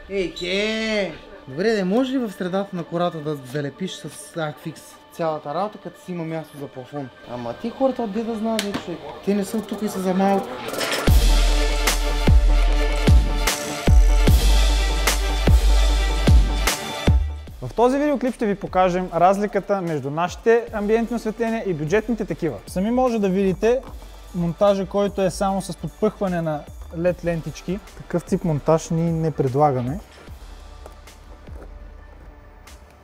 Ей, ке! Добре, не може ли в средата на кората да залепиш с акфикс цялата работа, като си има място за плафон? Ама ти хората отде да знаят, бе, човек. Те не са тук и са за малко. В този видеоклип ще ви покажем разликата между нашите амбиентни осветления и бюджетните такива. Сами може да видите монтажа, който е само с подпъхване на LED лентички. Такъв тип монтаж ние не предлагаме.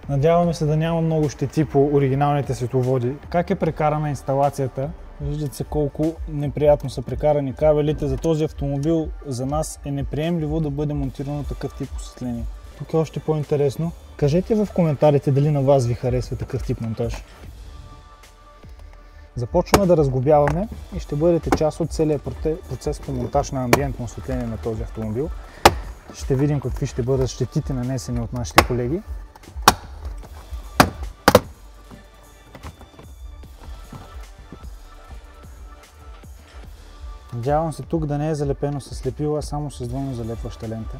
Надяваме се да няма много щети по оригиналните светловоди. Как е прекарана инсталацията? Виждате се колко неприятно са прекарани кабелите. За този автомобил за нас е неприемливо да бъде монтирано такъв тип осветление. Тук е още по-интересно. Кажете в коментарите дали на вас ви харесва такъв тип монтаж. Започваме да разглобяваме и ще бъдете част от целия процес по монтаж на амбиентно осветление на този автомобил. Ще видим какви ще бъдат щетите, нанесени от нашите колеги. Надявам се тук да не е залепено с лепила, а само с двойно залепваща лента.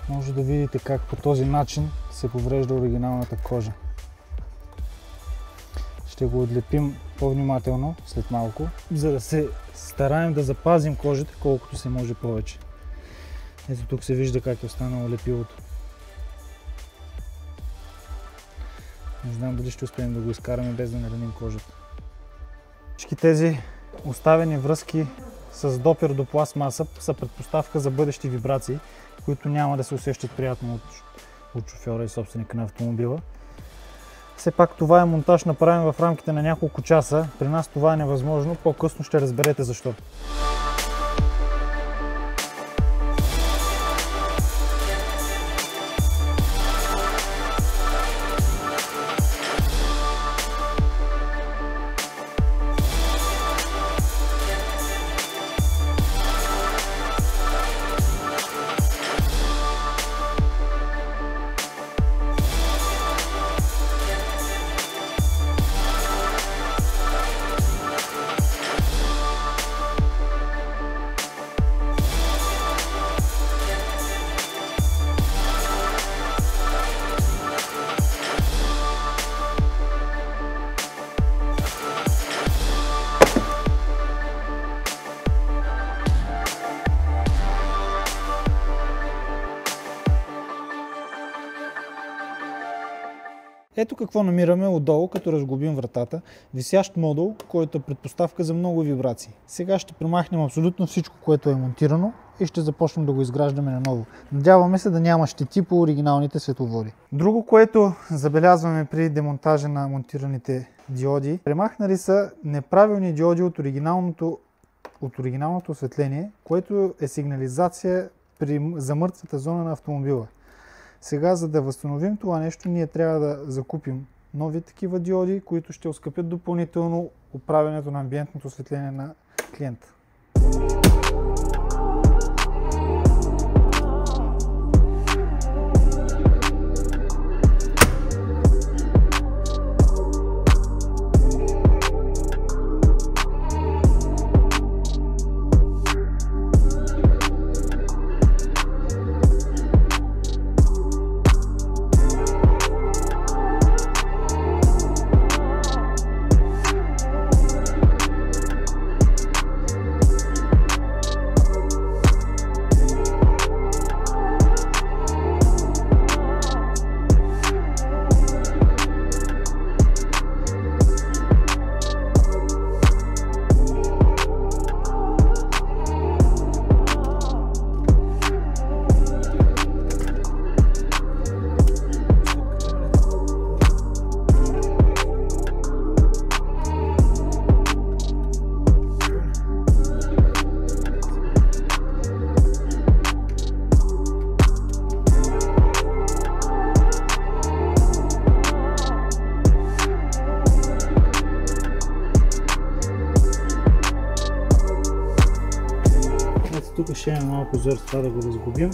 Може да видите как по този начин се поврежда оригиналната кожа. Ще го отлепим по-внимателно след малко, за да се стараем да запазим кожата колкото се може повече. Ето тук се вижда как е останало лепилото. Не знам дали ще успеем да го изкараме без да нараним кожата. Всички тези оставени връзки с допир до пластмаса са предпоставка за бъдещи вибрации, които няма да се усещат приятно от шофьора и собственика на автомобила. Все пак това е монтаж направен в рамките на няколко часа. При нас това е невъзможно, по-късно ще разберете защо. Ето какво намираме отдолу, като разглобим вратата. Висящ модул, който е предпоставка за много вибрации. Сега ще премахнем абсолютно всичко, което е монтирано и ще започнем да го изграждаме наново. Надяваме се да няма щети по оригиналните светловоди. Друго, което забелязваме при демонтажа на монтираните диоди, премахнали са неправилни диоди от оригиналното осветление, което е сигнализация за мъртвата зона на автомобила. Сега, за да възстановим това нещо, ние трябва да закупим нови такива диоди, които ще оскъпят допълнително управянето на амбиентното осветление на клиента. Тук ще имаме малко зор с това да го разглобим.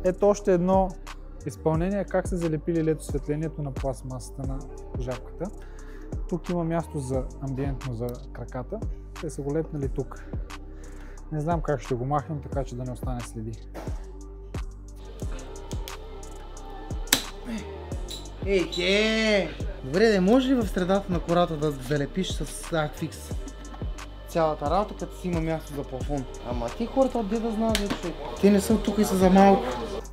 Ето още едно изпълнение как са залепили LED осветлението на пластмасата на жабката. Тук има място за амбиентно за краката. Те са го лепнали тук. Не знам как ще го махнем, така че да не остане следи. Добре, да може ли в средата на кората да залепиш с Акфикс цялата работа, като си има място за плафон? Ама ти хората отде да знаят, че те не са тук и са за малко.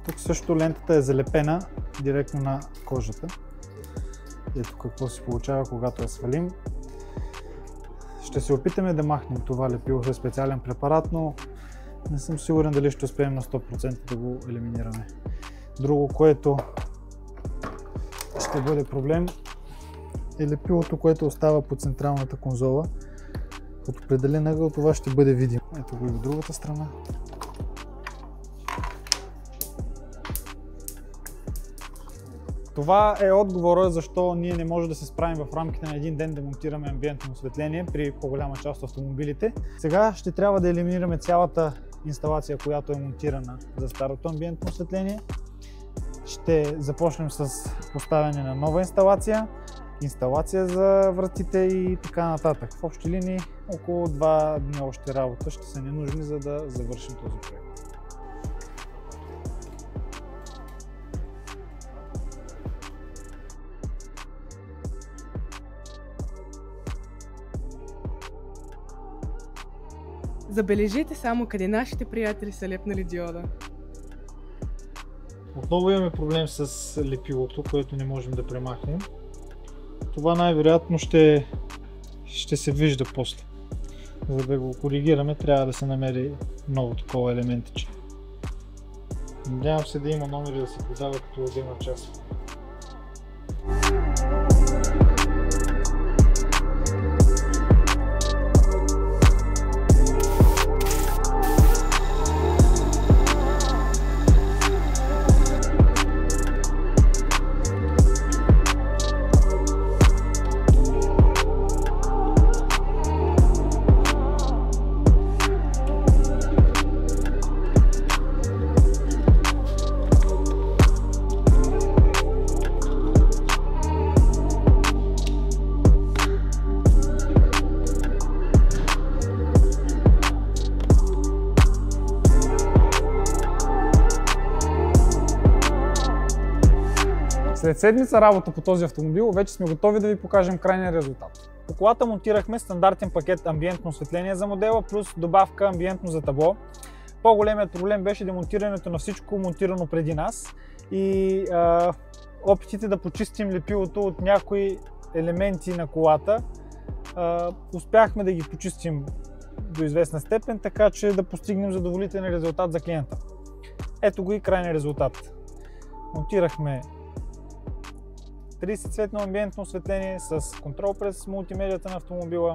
Тук също лентата е залепена директно на кожата. Ето какво се получава, когато я свалим. Ще се опитаме да махнем това лепило със специален препарат, но не съм сигурен дали ще успеем на 100% да го елиминираме. Друго, което ще бъде проблем, е лепилото, което остава по централната конзола. От определен ъгъл това ще бъде видимо. Ето го и от другата страна. Това е отговора защо ние не можем да се справим в рамките на един ден да монтираме амбиентно осветление при по-голяма част от автомобилите. Сега ще трябва да елиминираме цялата инсталация, която е монтирана за старото амбиентно осветление. Ще започнем с поставяне на нова инсталация за вратите и така нататък. В общи линии около 2 дни още работа ще са ни нужни, за да завършим този проект. Забележете само къде нашите приятели са лепнали диода. Отново имаме проблем с лепилото, което не можем да премахнем. Това най-вероятно ще се вижда после. За да го коригираме, трябва да се намери ново такова елементиче. Надявам се да има номери да се продава като отделна част. След седмица работа по този автомобил вече сме готови да ви покажем крайния резултат. По колата монтирахме стандартен пакет амбиентно осветление за модела плюс добавка амбиентно за табло. По-големият проблем беше демонтирането на всичко монтирано преди нас и опитите да почистим лепилото от някои елементи на колата. Успяхме да ги почистим до известна степен, така че да постигнем задоволителен резултат за клиента. Ето го и крайния резултат. Монтирахме 30 цветно амбиентно осветление с контрол през мултимедията на автомобила.